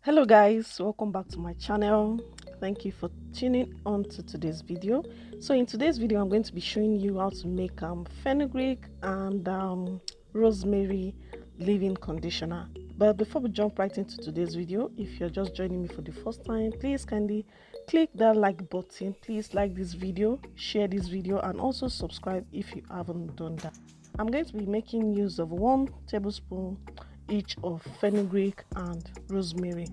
Hello guys, welcome back to my channel. Thank you for tuning on to today's video. So in today's video I'm going to be showing you how to make fenugreek and rosemary leave-in conditioner. But before we jump right into today's video, if you're just joining me for the first time, please kindly click that like button. Please like this video, share this video, and also subscribe if you haven't done that. I'm going to be making use of 1 tablespoon each of fenugreek and rosemary.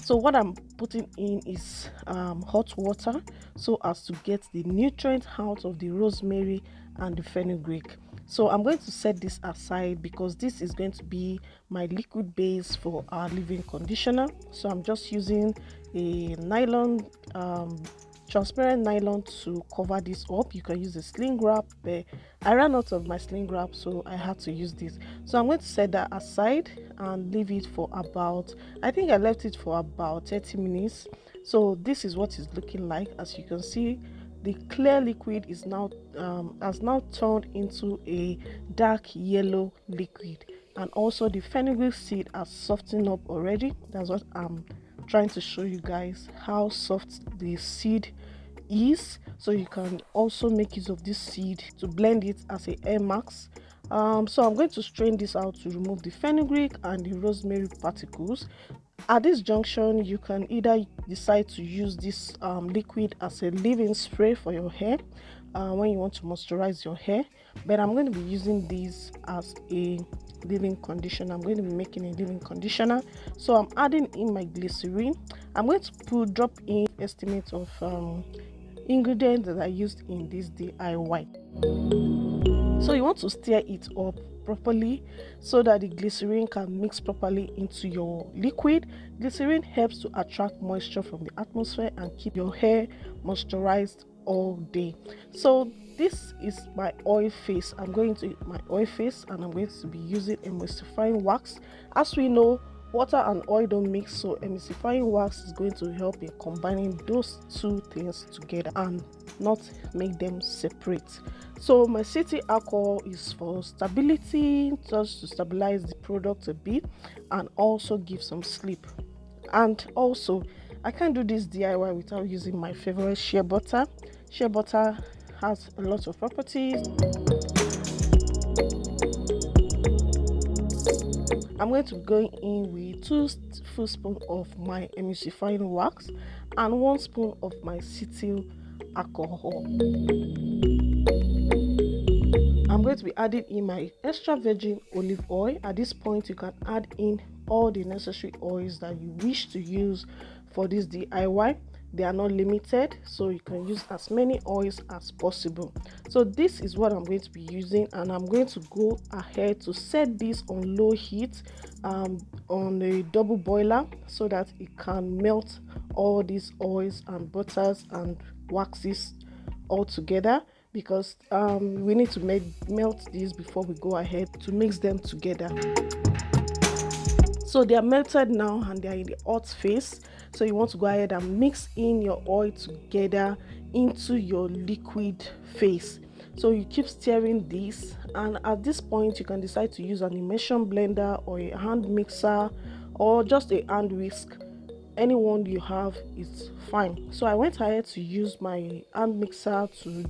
So what I'm putting in is hot water so as to get the nutrients out of the rosemary and the fenugreek. So I'm going to set this aside because this is going to be my liquid base for our leave-in conditioner. So I'm just using a nylon transparent nylon to cover this up. You can use a sling wrap, but I ran out of my sling wrap, so I had to use this. So I'm going to set that aside and leave it for about, I think I left it for about 30 minutes. So this is what it's looking like. As you can see, the clear liquid is now has now turned into a dark yellow liquid, and also the fenugreek seed has softened up already. That's what I'm trying to show you guys, how soft the seed is. So you can also make use of this seed to blend it as a hair mask. So I'm going to strain this out to remove the fenugreek and the rosemary particles. At this junction, you can either decide to use this liquid as a leave-in spray for your hair when you want to moisturize your hair, but I'm going to be using this as a leave-in conditioner. I'm going to be making a leave-in conditioner, so I'm adding in my glycerin. I'm going to drop in estimate of ingredients that I used in this DIY. So you want to stir it up properly so that the glycerin can mix properly into your liquid. Glycerin helps to attract moisture from the atmosphere and keep your hair moisturized all day. So this is my oil face. I'm going to my oil face and I'm going to be using emulsifying wax. As we know, water and oil don't mix, so emulsifying wax is going to help in combining those two things together and not make them separate. So my city alcohol is for stability, just to stabilize the product a bit and also give some sleep. And also I can't do this DIY without using my favorite shea butter. Shea butter has a lot of properties. I'm going to go in with 2 tablespoons of my emulsifying wax and 1 spoon of my cetyl alcohol. I'm going to be adding in my extra virgin olive oil. At this point, you can add in all the necessary oils that you wish to use for this DIY. They are not limited, so you can use as many oils as possible. So this is what I'm going to be using, and I'm going to go ahead to set this on low heat on a double boiler so that it can melt all these oils and butters and waxes all together, because we need to melt these before we go ahead to mix them together. So they are melted now and they are in the hot phase. So you want to go ahead and mix in your oil together into your liquid phase. So you keep stirring this, and at this point you can decide to use an immersion blender or a hand mixer or just a hand whisk. Any one you have is fine. So I went ahead to use my hand mixer to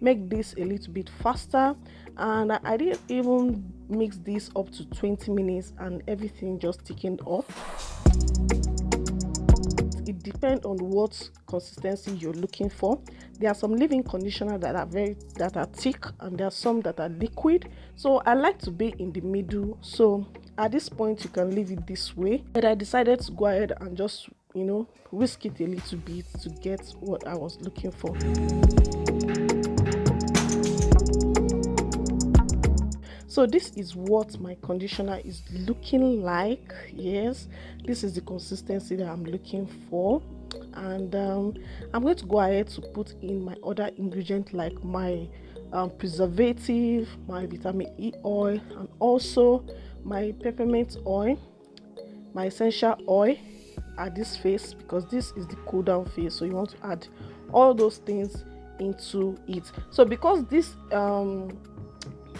make this a little bit faster, and I didn't even mix this up to 20 minutes and everything just thickened up. It depends on what consistency you're looking for. There are some leave-in conditioner that are thick, and there are some that are liquid. So I like to be in the middle. So at this point you can leave it this way, but I decided to go ahead and just whisk it a little bit to get what I was looking for. So this is what my conditioner is looking like. Yes, this is the consistency that I'm looking for, and I'm going to go ahead to put in my other ingredient like my preservative, my vitamin E oil, and also my peppermint oil, my essential oil at this phase, because this is the cool down phase. So you want to add all those things into it. So because this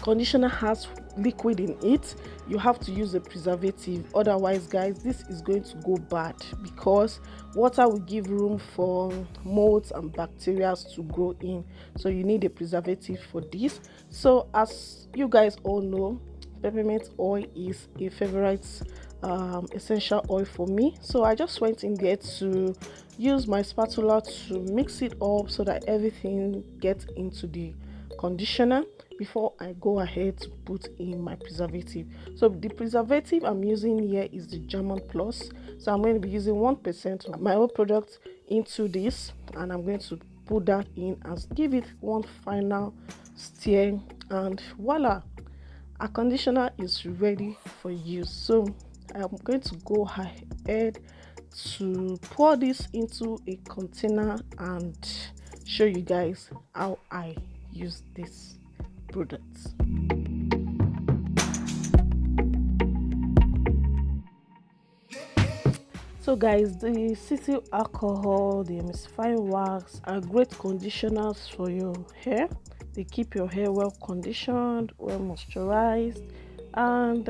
conditioner has liquid in it, you have to use a preservative. Otherwise guys, this is going to go bad, because water will give room for molds and bacteria to grow in, so you need a preservative for this. So as you guys all know, peppermint oil is a favorite essential oil for me, so I just went in there to use my spatula to mix it up so that everything gets into the conditioner before I go ahead to put in my preservative. So the preservative I'm using here is the German Plus, so I'm going to be using 1% of my own product into this, and I'm going to put that in and give it one final stir, and voila, our conditioner is ready for use. So I'm going to go ahead to pour this into a container and show you guys how I use this product. So guys, the cetyl alcohol, the emulsifying wax are great conditioners for your hair. They keep your hair well conditioned, well moisturized, and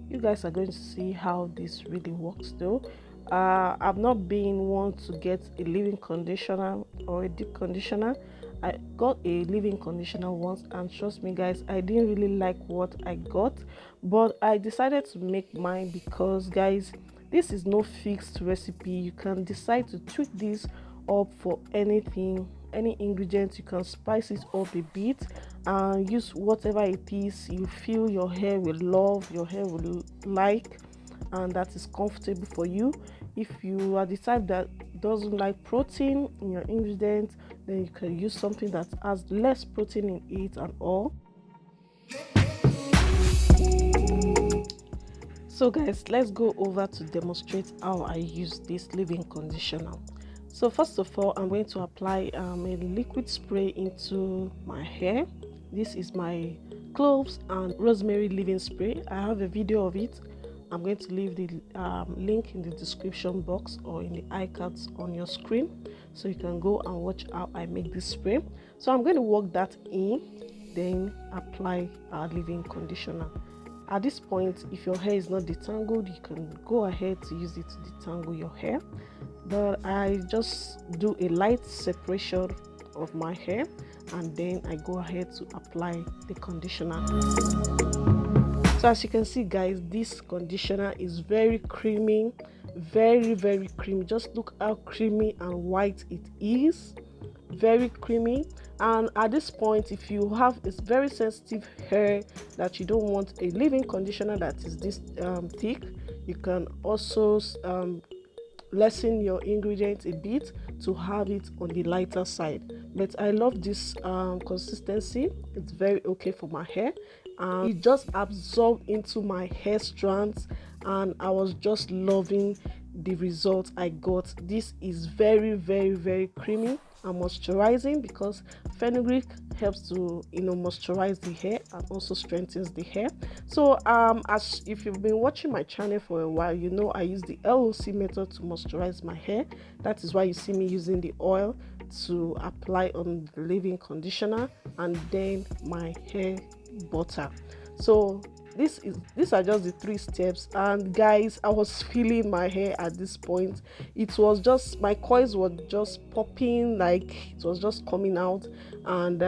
you guys are going to see how this really works though. I've not been one to get a leave-in conditioner or a deep conditioner. I got a leave-in conditioner once, and trust me guys, I didn't really like what I got, but I decided to make mine because guys, this is no fixed recipe. You can decide to tweak this up for anything, any ingredients. You can spice it up a bit and use whatever it is you feel your hair will love, your hair will like, and that is comfortable for you. If you are the type that doesn't like protein in your ingredients, then you can use something that has less protein in it and all. So guys, let's go over to demonstrate how I use this leave-in conditioner. So first of all, I'm going to apply a liquid spray into my hair. This is my cloves and rosemary leave-in spray. I have a video of it. I'm going to leave the link in the description box or in the iCards on your screen, so you can go and watch how I make this spray. So I'm going to work that in, then apply our leave-in conditioner. At this point, if your hair is not detangled, you can go ahead to use it to detangle your hair, but I just do a light separation of my hair, and then I go ahead to apply the conditioner. So as you can see guys, this conditioner is very creamy, very creamy. Just look how creamy and white it is, very creamy. And at this point, if you have a very sensitive hair that you don't want a leave-in conditioner that is this thick, you can also lessen your ingredients a bit to have it on the lighter side. But I love this consistency. It's very okay for my hair, and it just absorbed into my hair strands, and I was just loving the result I got. This is very creamy and moisturizing, because fenugreek helps to moisturize the hair and also strengthens the hair. So as if you've been watching my channel for a while, you know I use the LOC method to moisturize my hair. That is why you see me using the oil to apply on the leave-in conditioner and then my hair butter. So these are just the 3 steps, and guys, I was feeling my hair at this point. It was just, my coils were just popping, like it was just coming out, and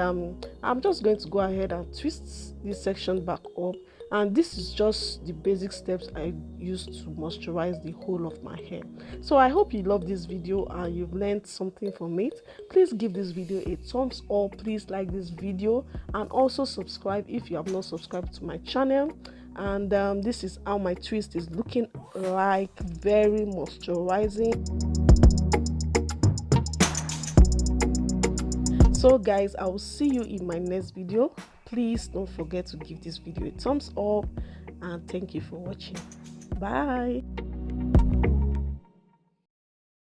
I'm just going to go ahead and twist this section back up, and this is just the basic steps I use to moisturize the whole of my hair. So I hope you love this video and you've learned something from it. Please give this video a thumbs up, please like this video, and also subscribe if you have not subscribed to my channel. And this is how my twist is looking like, very moisturizing. So guys, I will see you in my next video. Please don't forget to give this video a thumbs up, and thank you for watching. Bye.